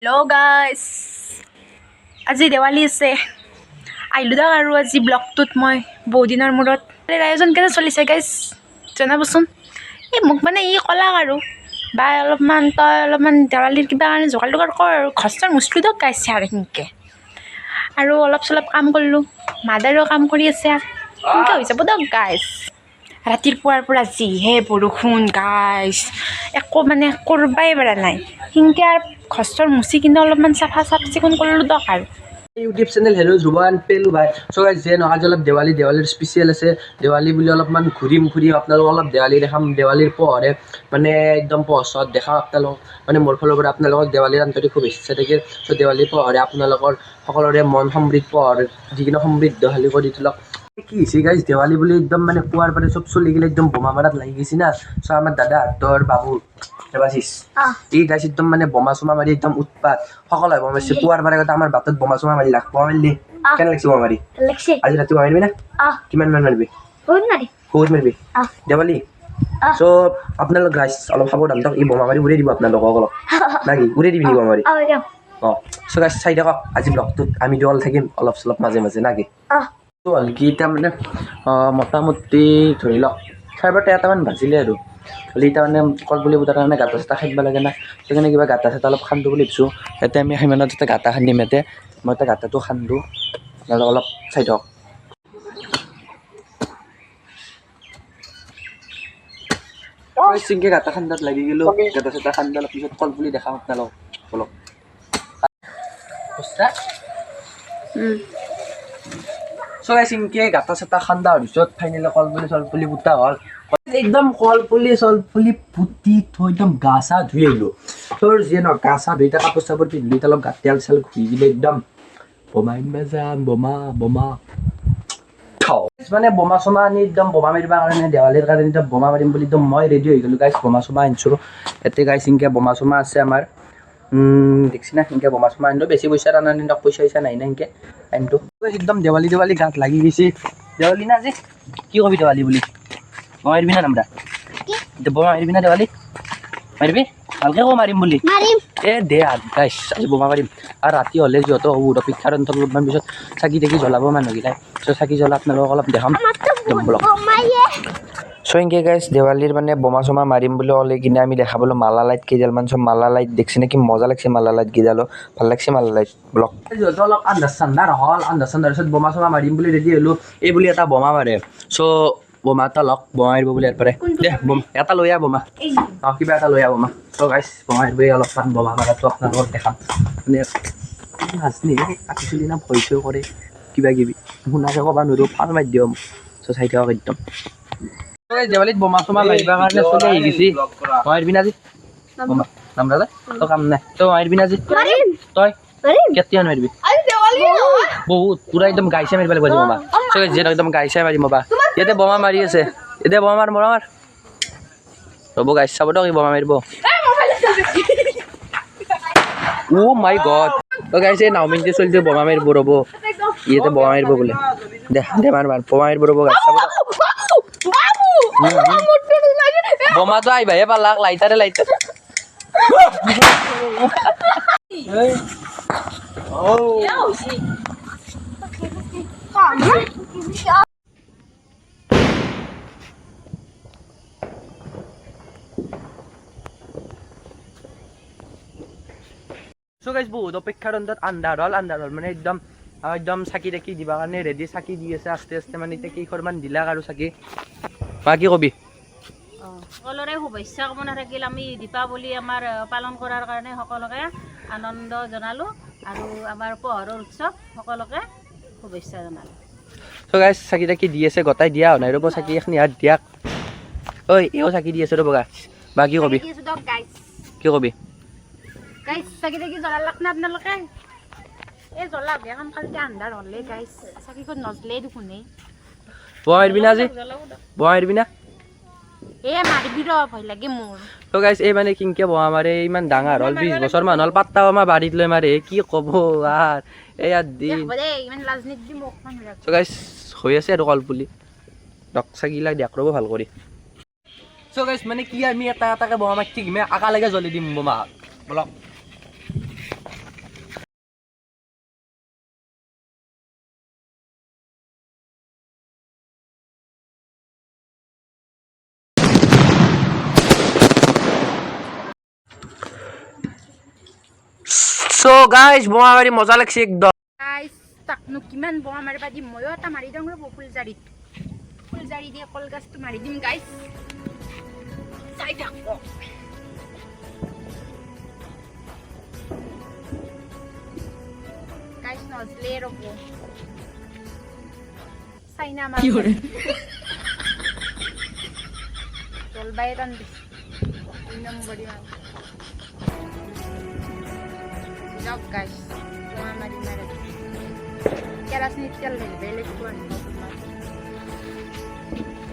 Hello guys, আজি দেৱালী আছে আহিলোঁ দিয়ক আৰু আজি ব্লগটোত মই বহুদিনৰ মূৰত আয়োজন কেনে চলিছে গাইজ জনাবচোন। এই মোক মানে ই ক'লাক আৰু বা অলপমান দেৱালীৰ কিবা কাৰণে যোগাৰ টোগাৰ কৰ আৰু ঘৰ চৰ মুচলোঁ দিয়ক গাইজ আৰু সেনেকৈ আৰু অলপ চলপ কাম কৰিলোঁ। মাদাৰেও কাম কৰি আছে সেনেকৈ হৈ যাব দিয়ক গাইজ। ৰাতিপুৱাৰ পৰা যিহে বৰষুণ গাইজ একো মানে কৰিবই পৰা নাই সেনেকৈ আৰু ঘৰ চৰ মুচি কিনে অলপমান চাফ চিকুণ কৰিলোঁ দিয়ক আৰু ইউটিউব চেনেল হেল্ল' জুবান পেলু ভাই চ' গাইজ যে নহয় অলপ দেৱালীৰ স্পেচিয়েল আছে। দেৱালী বুলি অলপমান ঘূৰিম আপোনালোকক অলপ দেৱালী দেখাম। দেৱালীৰ পোহৰে মানে একদম পোহৰত দেখাম আপোনালোকক। মানে মোৰ ফালৰ পৰা আপোনালোকক দেৱালীৰ আন্তৰিক শুভেচ্ছা থাকিল। চ' দেৱালীৰ পোহৰে আপোনালোকৰ সকলোৰে মন পোহৰ যিকোনো সমৃদ্ধশালী কৰি তোলক। কি হৈছে গাইজ দেৱালী বুলি একদম মানে পুৱাৰ পৰা চব চলি গ'লে একদম বোমা মাৰাত লাগি গৈছে না। চ' আমাৰ দাদাহঁতৰ বাবু দেৱাশিষ এই গাইজ একদম মানে বোমা চোমা মাৰি একদম উৎপাত সকলোৱে বোমা মাৰিছে। পুৱাৰ পৰা আগতে আমাৰ বাটত বোমা চোমা মাৰি বোমা মাৰিলি কেনে লাগিছে বোমা মাৰি? আজি ৰাতি বোমা মাৰিবি না? কিমান মান মাৰিবি? বহুত মাৰিবি দেৱালী। চ' আপোনালোক গাইজ অলপ সাৱধান থাকক। এই বোমা মাৰি উৰাই দিব আপোনালোকক অলপ নাকি উৰাই দিবি বোমা মাৰি? চ' গাইজ চাই থাকক আজি ব্লগটোত আমি দুৱল থাকিম অলপ চলপ মাজে মাজে নাকি হ'ল কি তাৰমানে মোটামুটি ধৰি লওক 11:30মান বাজিলে আৰু হ'লে তাৰমানে কলপুলি পুতাৰ কাৰণে গাঁটা চাটা খান্দিব লাগে না। সেইকাৰণে কিবা গাঁটা চাটা অলপ খান্দো বুলি ভাবিছোঁ। ইয়াতে আমি সিমানত যাতে গাঁটা খান্দিম ইয়াতে মই এটা গাঁটাটো খান্দো অলপ চাই থাকক। চিংকে গাঁটা খান্দাত লাগি গ'লো। গাঁটা চাটা খান্দি অলপ পিছত কলপুলি দেখাম আপোনালোকক অলপ চৰাই চিংকে গাঁটা চাটা খান্দা হোৱাৰ পিছত ফাইনেলি কলপুলি পুতা হ'ল। একদম কলপুলি চলপুলি পুতি থৈ একদম গা চা ধুই আহিলোঁ। তোৰ যিয়ে নহওক গা চা ধুই কাপোৰ চাপোৰ পিন্ধি অলপ গা তেল চেল ঘূৰি দিলে একদম বোমা যাম বোমা মানে বোমা চোমা আনি একদম বোমা মাৰিবৰ কাৰণে দেৱালীৰ কাৰণে একদম বোমা মাৰিম বুলি একদম মই ৰেডি হৈ গ'লোঁ গাইজ। বোমা চোমা আনিছোঁ ইয়াতে গাইজ সিংকে বোমা চোমা আছে আমাৰ দেখছি না সেনেকৈ বোমা চোমা আনিলোঁ। বেছি পইচা আনি পইচা নাই না সেনেকৈ আনিলোঁ। একদম দেৱালী গাত লাগি গৈছে। দেৱালী না আজি কি কবি দেৱালী বুলি বোমা মাৰিবি না নামৰা? বোমা মাৰিবি না দেৱালী? মাৰিবি ভালকৈ কওঁ মাৰিম বুলি দে গাইজ আজি বোমা মাৰিম। আৰু ৰাতি হ'লে যিহেতু বহুত অপেক্ষাৰ অন্তত অলপমান পিছত চাকি তাকি জ্বলাব মানুহগিলাই। চ' চাকি জ্বলা আপোনালোকক অলপ দেখাম ব্লগ। চ' এনেকৈ গাইজ দেৱালীৰ মানে বোমা চোমা মাৰিম বুলি ক'লে কিনে আমি দেখা পালোঁ মালা লাইট কেইডালমান। চব মালা লাইট দেখছি নে কি মজা লাগিছে মালা লাইট কেইডালো ভাল লাগিছে মালা লাইট ব্লগ। যিহেতু অলপ আন্ধাৰ চান্ধাৰ হ'ল পিছত বোমা চোমা মাৰিম বুলি ৰেডি হ'লোঁ। এই বুলি এটা বোমা মাৰে। চ' বোমা এটা লওক বোমা মাৰিব বুলি ইয়াৰ পৰাই দে এটা লৈ আহ বোমা কিবা এটা লৈ আহ বোমা। চ' গাইজ বোমা মাৰিব অলপমান বোমা মাৰাটো আপোনালোকক দেখাম। মানে নাজনি কাটি চলি না ভয় চয় কৰে কিবা কিবি শুনাকে ক'বা নোৱাৰোঁ ফাৰ মাৰি দিওঁ। চ' চাই থাকক একদম দেৱালীত বোমা চোমা মাৰিবৰ কাৰণে চলি আহি গৈছে। মাৰিবি না আজি বোমা নামৰা তই কাম নাই তই মাৰিবি না আজি? তই কেতিয়া মাৰিবি? বহুত পুৰা একদম গাইছে মাৰিব লাগিব আজি বোমা। যিহেতু একদম গাইছে মাৰিম বোমা। ইয়াতে বোমা মাৰি আছে এতিয়া বোমা মাৰ ৰ'ব গাইছ চাব দিয়ক বোমা মাৰিব। অ' মাই গড গাইছে নাওমিনটি চলিছে বোমা মাৰিব ৰ'ব। ইয়াতে বোমা মাৰিব বোলে দে মাৰ বোমা মাৰিব ৰ'ব গাইছ চাব দিয়ক। বোমাটো আহিবাহে পালাক লাইটাৰে চ' গাইজ বহুত অপেক্ষাৰ অন্তত আন্ধাৰ হ'ল মানে একদম চাকি তাকি দিবৰ কাৰণে ৰেডি। চাকি দি আছে আস্তে মানে এতিয়া কেইখনমান দিলাক আৰু চাকি মা কি কবি? সকলোৰে শুভেচ্ছা কামনা থাকিল। আমি দীপাৱলী আমাৰ পালন কৰাৰ কাৰণে সকলোকে আনন্দ জনালোঁ আৰু আমাৰ পোহৰৰ উৎসৱ সকলোকে শুভেচ্ছা জনালোঁ। চ' গাইজ চাকি তাকি দি আছে গোটাই দিয়া হোৱা নাই ৰ'ব চাকি এখনি হাত দিয়াক। ঐ এও চাকি দি আছে ৰ'ব গা বা কি কবি? কি কবি? গাইছ চাকি তাকি জ্বলালাক না আপোনালোকে? এই জ্বলাওক এখন কালিতে আন্ধাৰ হ'লে গাইছ চাকিখন নজ্বলেই দেখোন। বোমা মাৰিবি না আজি? বোমা মাৰিবি না? মাৰিবি ৰ ভয় লাগে মোৰ। ত' গাইজ এই মানে কিনকে বোমা মাৰে ইমান ডাঙৰ হ'ল 20 বছৰ মান হ'ল পাত্তা বোমা বাৰীত লৈ মাৰে কি ক'ব আৰু এয়াৰ দিন। ত' গাইজ হৈ আছে আৰু কলপুলি দক চাকিবিলাক দিয়ক ৰ'ব ভাল কৰি। চ' গাইজ মানে কি আমি এটা এটাকে বোমা মাৰি থাকিম একেলগে জ্বলি দিম বোমা বলক। সো গাইজ বোমা মাৰি মজা লাগছে একদম গাইছ তাকনো কিমান বোমা মাৰিবা দিম ময়ো এটা মাৰি দিওঁ ৰ'ব ফুলজাৰিত ফুলজাৰি দিয়ে কলগছটো মাৰি দিম গাইছ চাই থাকক গাইছ নজলে ৰ'ব চাইনা মাৰ কি কৰে জলবায়ু টান দিছে 2 নম্বৰী মাৰ যাওক গাইছ বোমা মাৰি মাৰি কেৰাচিন তেল দিলে বেলেগ কোৱা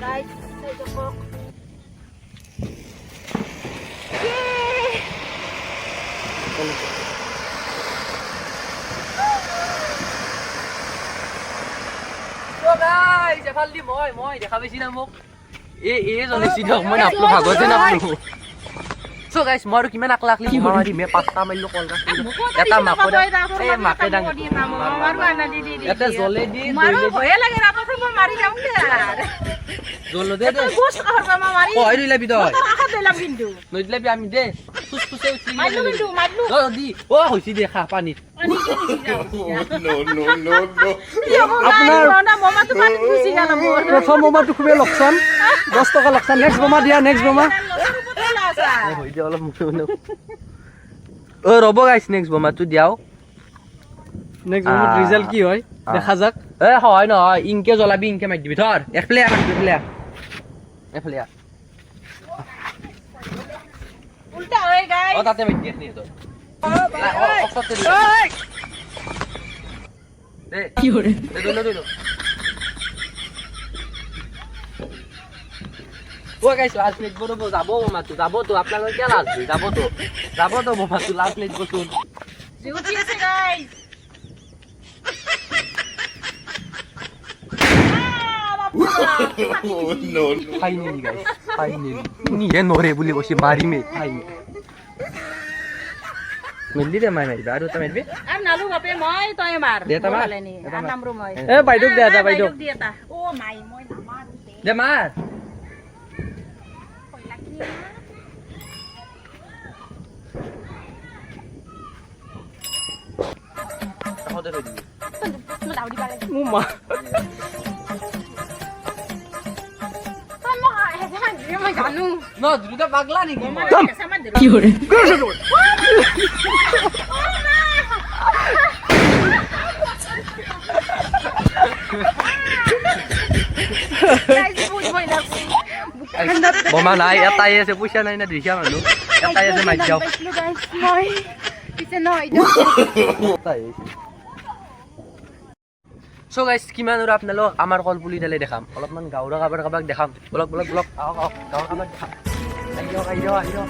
গাইছ চাই থাকক So guys, এফালদি মই দেখা পাইছি না মোক এই জ্বলাইছি দিয়ক মই নাপলো ভাগতে নাপলো So guys, মই আৰু কিমান আকলা আকলি বোমা মাৰি মে 5টা মাৰিলো কলগছ এটা মাপৰা এই মাকে ডাঙ এটা জ্বলে দি মাৰো ভয়ে লাগে ৰাপাছে মই মাৰি যাম দে জ্বলো দে দে গোস খাবা মই মাৰি কই দিলাবি তই কাকা দিলাম কিন্তু নইদিলাবি আমি দে ফুসফুসে উঠি মারলু কিন্তু মারলু ও দি ও হইছি দেখা পানীত আপনার না মামা তো পানি খুশি গেল মোর প্রথম বোমাটো খুবেই লোকচান 10 টকা লোকচান নেক্সট বোমা দিয়া নেক্সট বোমা হৈ দিয়া অলপ মুখে মুখে ও ৰব গাইছ নেক্সট বোমাটো দিয়াও নেক্সট বোমাৰ ৰিজাল্ট কি হয় দেখা যাক এ হয় নহয় ইনকে জ্বলাবি ইনকে মাৰি দিবি ধৰ এফলেয়া উল্টা হয়ে গাইস ও তাতে মাৰি দিয়ে নি তো অসতে দে কি হরে দে দে ও গাইস লাস্ট প্লেট বড় যাব বোমাটো যাব তো আপনাদের কে লাস্ট যাব তো বোমাটো লাস্ট প্লেট বসুন জিউটি আছে গাইস ফাইনালি গাইস ফাইনালি নি হে নরে বুলি কৈছে মাৰিমে ফাইনালি মিলি দে মাৰি আৰু তা মাৰিবি আৰ নালু বাপে মই তই মাৰ দে তা মাৰ। বলেনি আর নামরু মই এ বাইদেউক দিয়া যা বাইদেউ দি এটা ও মাই মই নামাৰো দে মাৰ কইলা কি সদে হৈ দিবি মই দাউৰি পালে মোৰ মা তই মোক হেজান দিয়ে মই জানো ন দুটা পাগলা নেকি মই সামান দে কি হরে গাইছ বহুত ভয় লাগছে বোমা নাই এটাই আছে পইচা নাই না দুইটা মানুহ এটাই আছে মাৰি যাও পাইছিলো গাইছ মই পিছে নহয় সো গাইস কিমান আৰু আপোনালোক আমাৰ কলপুলি ডালে দেখাম অলপমান গাঁৱৰ কাবাক দেখাম ব্লক আহক গাঁৱৰ কাবাক দেখাম আহিও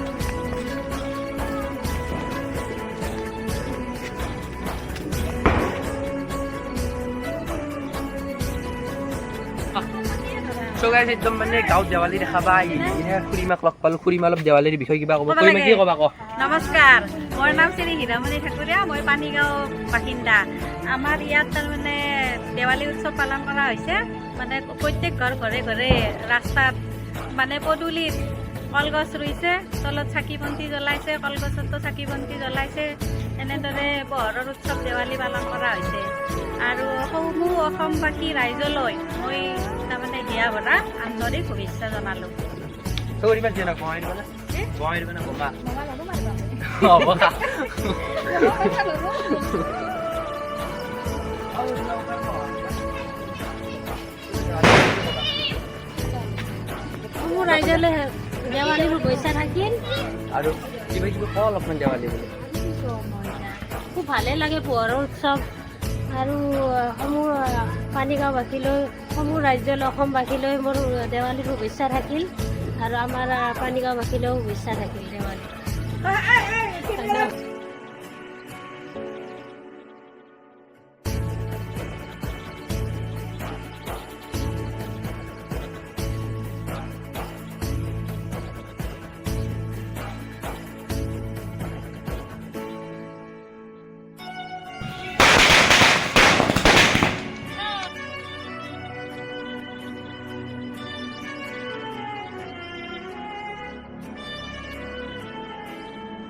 সো গাইস একদম মানে গাঁৱত দেৱালী দেখাবা খুৰীমাক লগ পালো খুৰীমা অলপ দেৱালীৰ বিষয়ে কিবা ক'ব খুৰীমা কি ক'বা ক নমস্কাৰ মোৰ নাম শ্ৰী হীৰামণি ঠাকুৰীয়া মই পানীগাঁও বাসিন্দা আমাৰ ইয়াত তাৰমানে দেৱালী উৎসৱ পালন কৰা হৈছে মানে প্ৰত্যেক ঘৰে ঘৰে ৰাস্তাত মানে পদূলিত কলগছ ৰুইছে তলত চাকি বন্তি জ্বলাইছে কলগছতো চাকি বন্তি জ্বলাইছে এনেদৰে পোহৰৰ উৎসৱ দেৱালী পালন কৰা হৈছে আৰু সমূহ অসমবাসী ৰাইজলৈ মই তাৰমানে হিয়া ভৰা আন্তৰিক শুভেচ্ছা জনালোঁ খুৰীমা কি না কয় মানে বোমা সমূহ ৰাইজলৈ দেৱালীৰ শুভেচ্ছা থাকিল আৰু কিবা অলপমান দেৱালী বুলি খুব ভালে লাগে পোহৰৰ উৎসৱ আৰু সমূহ পানীগাঁওবাসীলৈ সমূহ ৰাজ্যলৈ অসমবাসীলৈ মোৰ দেৱালীৰ শুভেচ্ছা থাকিল আৰু আমাৰ পানীগাঁওবাসীলৈও শুভেচ্ছা থাকিল দেৱালী ধন্যবাদ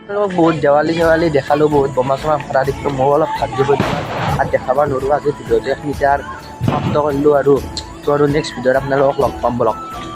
আপোনালোকক বহুত দেৱালী দেখালোঁ, বহুত বোমা চোমা ফুটা দেখিলোঁ। ময়ো অলপ ভাত দিব আৰু দেখাব নোৱাৰোঁ। আজি ভিডিঅ'টো এইখিনিতে আৰু সমাপ্ত কৰিলোঁ আৰু নেক্সট ভিডিঅ'ত আপোনালোকক লগ পাম বলক।